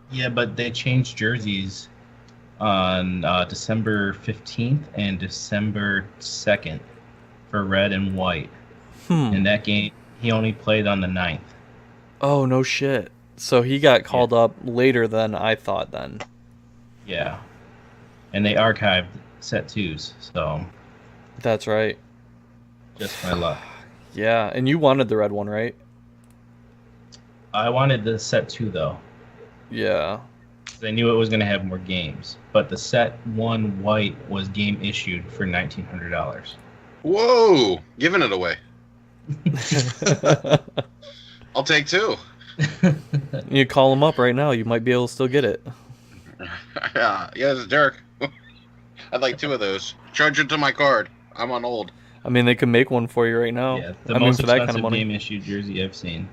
Yeah, but they changed jerseys on December 15th and December 2nd for red and white. In that game, he only played on the 9th. Oh, no shit. So he got called up later than I thought then. Yeah. And they archived set 2s, so... That's right. Just my luck. Yeah, and you wanted the red one, right? I wanted the set 2, though. Yeah. I knew it was going to have more games. But the set 1 white was game issued for $1,900. Whoa! Giving it away. I'll take 2. You call him up right now. You might be able to still get it. Yeah, this is Derek. I'd like 2 of those. Charge it to my card. I'm on old. I mean, they can make one for you right now. Yeah, the most expensive game-issued jersey I've seen.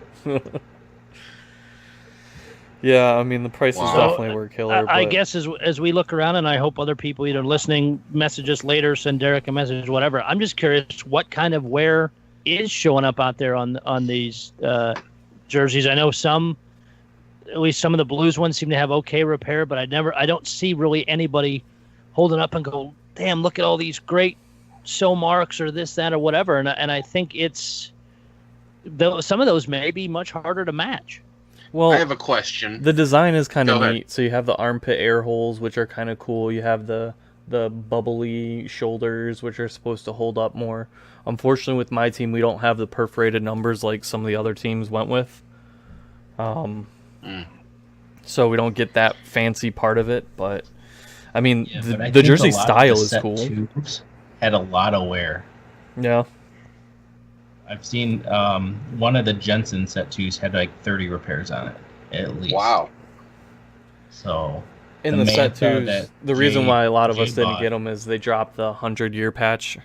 Yeah, I mean, the prices definitely were killer. I guess as we look around, and I hope other people either listening, message us later, send Derek a message, whatever. I'm just curious what kind of wear is showing up out there on these jerseys. I know at least some of the Blues ones seem to have okay repair, but I don't see really anybody holding up and go, damn, look at all these great sew marks or this, that, or whatever. And I think some of those may be much harder to match. Well, I have a question. The design is kind of neat. So you have the armpit air holes, which are kind of cool. You have the bubbly shoulders, which are supposed to hold up more. Unfortunately, with my team, we don't have the perforated numbers like some of the other teams went with. So we don't get that fancy part of it. But I mean, the jersey style is cool. Had a lot of wear. Yeah. I've seen one of the Jensen set 2s had like 30 repairs on it, at least. Wow. So in the set 2s, the reason why a lot of us didn't get them is they dropped the 100-year patch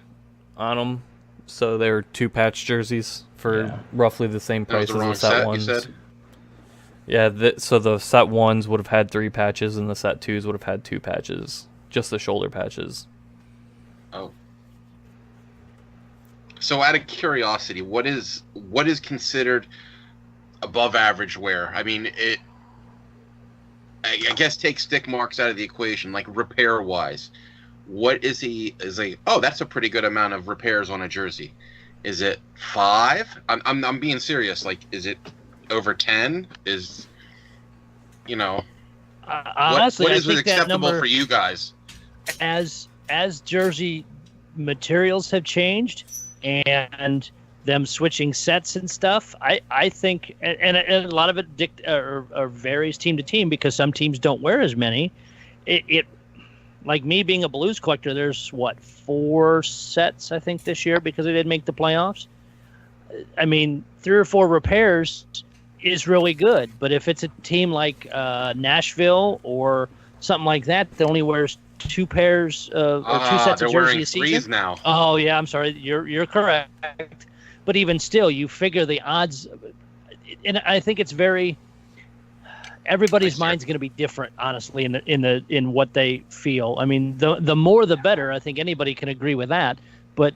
on them. So they were 2-patch jerseys for roughly the same price as the set 1s. Yeah, so the set 1s would have had 3 patches and the set 2s would have had 2 patches. Just the shoulder patches. Oh. So out of curiosity, what is considered above average wear? I mean, I guess take stick marks out of the equation, like repair wise. What is that's a pretty good amount of repairs on a jersey. Is it 5? I'm being serious. Like, is it over 10 is, you know, honestly, what I is think that acceptable number, for you guys? as jersey materials have changed and them switching sets and stuff, I think, and a lot of it or varies team to team because some teams don't wear as many. It like me being a Blues collector, there's 4 sets I think this year because they didn't make the playoffs. I mean, 3 or 4 repairs is really good, but if it's a team like Nashville or something like that only wears 2 pairs or 2 sets of jersey a season. 3s now. Oh yeah, I'm sorry, you're correct. But even still, you figure the odds, and I think it's very. Everybody's mind's going to be different, honestly, in what they feel. I mean, the more the better. I think anybody can agree with that. But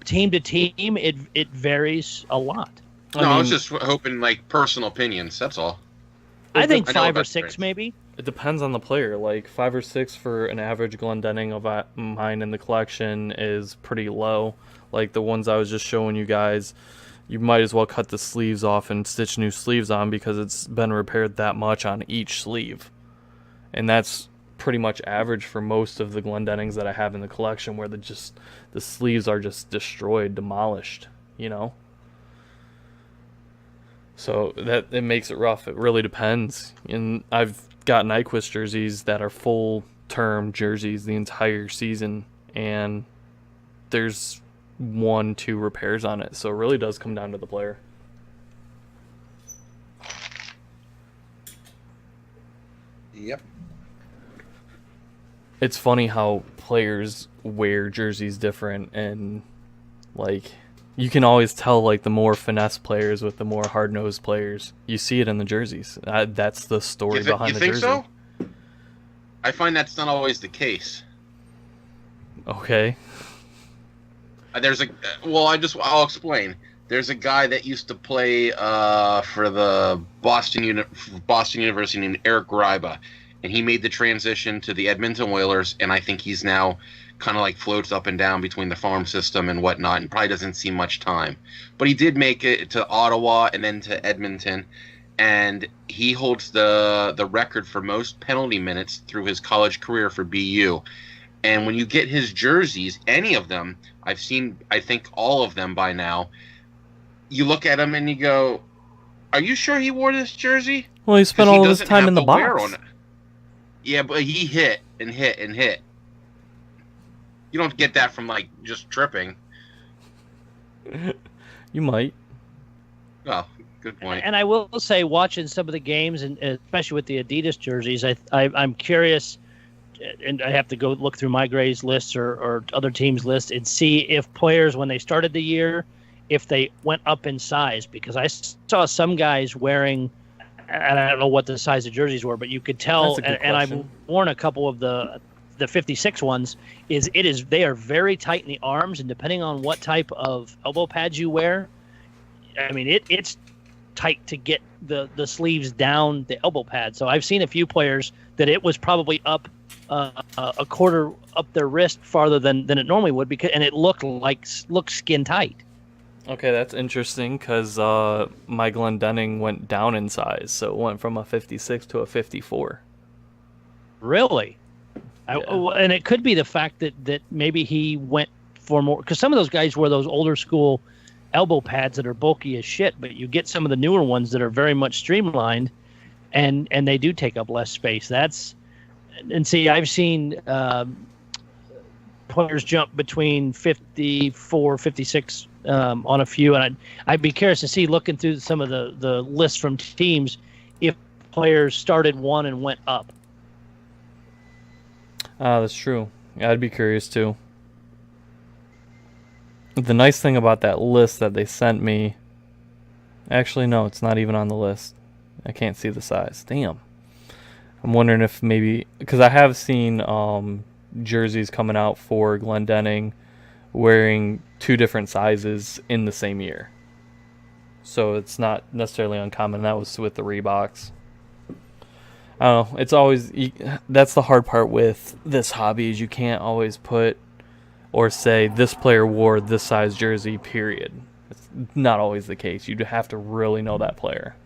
team to team, it varies a lot. I was just hoping like personal opinions. That's all. I think 5 or 6 maybe. It depends on the player. Like 5 or 6 for an average Glendenning of mine in the collection is pretty low. Like the ones I was just showing you guys, you might as well cut the sleeves off and stitch new sleeves on because it's been repaired that much on each sleeve. And that's pretty much average for most of the Glendennings that I have in the collection, where the sleeves are just destroyed, demolished, you know? So that it makes it rough. It really depends. And I've got Nyquist jerseys that are full term jerseys the entire season, and there's 1-2 repairs on it. So it really does come down to the player. Yep. It's funny how players wear jerseys different, and like you can always tell like the more finesse players with the more hard-nosed players. You see it in the jerseys. That's the story behind the jersey. You think so? I find that's not always the case. Okay. I'll explain. There's a guy that used to play for the Boston University named Eric Gryba, and he made the transition to the Edmonton Oilers, and I think he's now kind of like floats up and down between the farm system and whatnot, and probably doesn't see much time. But he did make it to Ottawa and then to Edmonton, and he holds the record for most penalty minutes through his college career for BU. And when you get his jerseys, any of them, I've seen, I think all of them by now, you look at him and you go, are you sure he wore this jersey? Well, he spent all of his time in the box. Yeah, but he hit and hit and hit. You don't get that from, like, just tripping. You might. Oh, good point. And I will say, watching some of the games, and especially with the Adidas jerseys, I'm curious, and I have to go look through my Gray's lists or other teams' lists and see if players, when they started the year, if they went up in size. Because I saw some guys wearing, and I don't know what the size of jerseys were, but you could tell, and I've worn a couple of the 56 ones, they are very tight in the arms, and depending on what type of elbow pads you wear, I mean, it's tight to get the sleeves down the elbow pad. So I've seen a few players that it was probably up a quarter up their wrist farther than it normally would, and it looked skin tight. Okay, that's interesting because my Glendenning went down in size, so it went from a 56 to a 54. Really? Yeah. And it could be the fact that maybe he went for more, because some of those guys wear those older school elbow pads that are bulky as shit, but you get some of the newer ones that are very much streamlined, and they do take up less space. See, I've seen players jump between 54, 56 on a few, and I'd be curious to see, looking through some of the lists from teams, if players started one and went up. That's true. Yeah, I'd be curious too. The nice thing about that list that they sent me, actually no, it's not even on the list. I can't see the size. Damn. I'm wondering if maybe, because I have seen jerseys coming out for Glendenning wearing 2 different sizes in the same year. So it's not necessarily uncommon. That was with the Reeboks. I don't know. It's always, that's the hard part with this hobby, is you can't always put or say this player wore this size jersey, period. It's not always the case. You'd have to really know that player.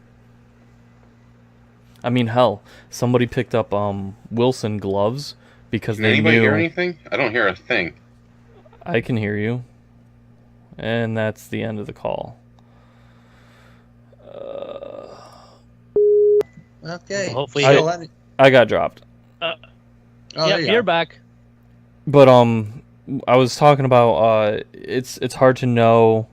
I mean, hell, somebody picked up Wilson gloves because Can they anybody knew. hear anything? I don't hear a thing. I can hear you. And that's the end of the call. Okay. So hopefully I got dropped. there Yep, you you're are. back. But I was talking about it's hard to know.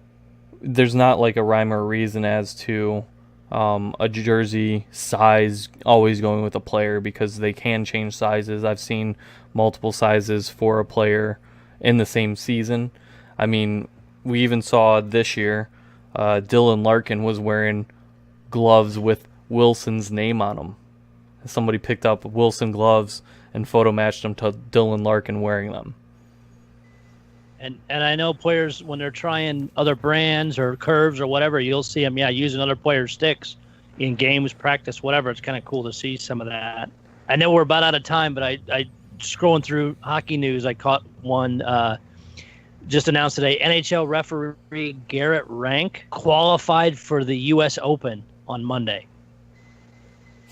There's not like a rhyme or reason as to a jersey size always going with a player because they can change sizes. I've seen multiple sizes for a player in the same season. I mean, we even saw this year Dylan Larkin was wearing gloves with Wilson's name on them. Somebody picked up Wilson gloves and photo matched them to Dylan Larkin wearing them. And I know players, when they're trying other brands or curves or whatever, you'll see them, using other players' sticks in games, practice, whatever. It's kind of cool to see some of that. I know we're about out of time, but I scrolling through hockey news, I caught one just announced today. NHL referee Garrett Rank qualified for the U.S. Open on Monday.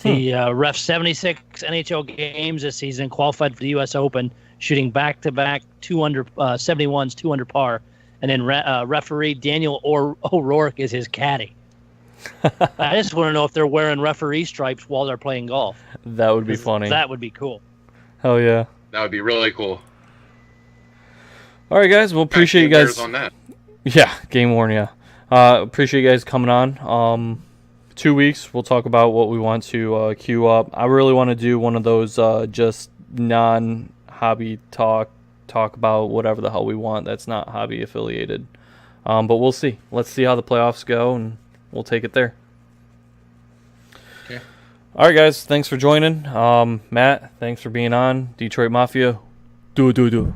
He ref 76 NHL games this season, qualified for the U.S. Open, shooting back-to-back 71s, 2 under par. And then referee Daniel O'Rourke is his caddy. I just want to know if they're wearing referee stripes while they're playing golf. That would be funny. That would be cool. Hell yeah. That would be really cool. All right, guys. We'll appreciate you guys. On that. Yeah, GameWorn, yeah. Appreciate you guys coming on. 2 weeks, we'll talk about what we want to queue up. I really want to do one of those just non-hobby talk about whatever the hell we want that's not hobby affiliated. But we'll see. Let's see how the playoffs go, and we'll take it there. Okay. All right, guys. Thanks for joining. Matt, thanks for being on. Detroit Mafia. Do.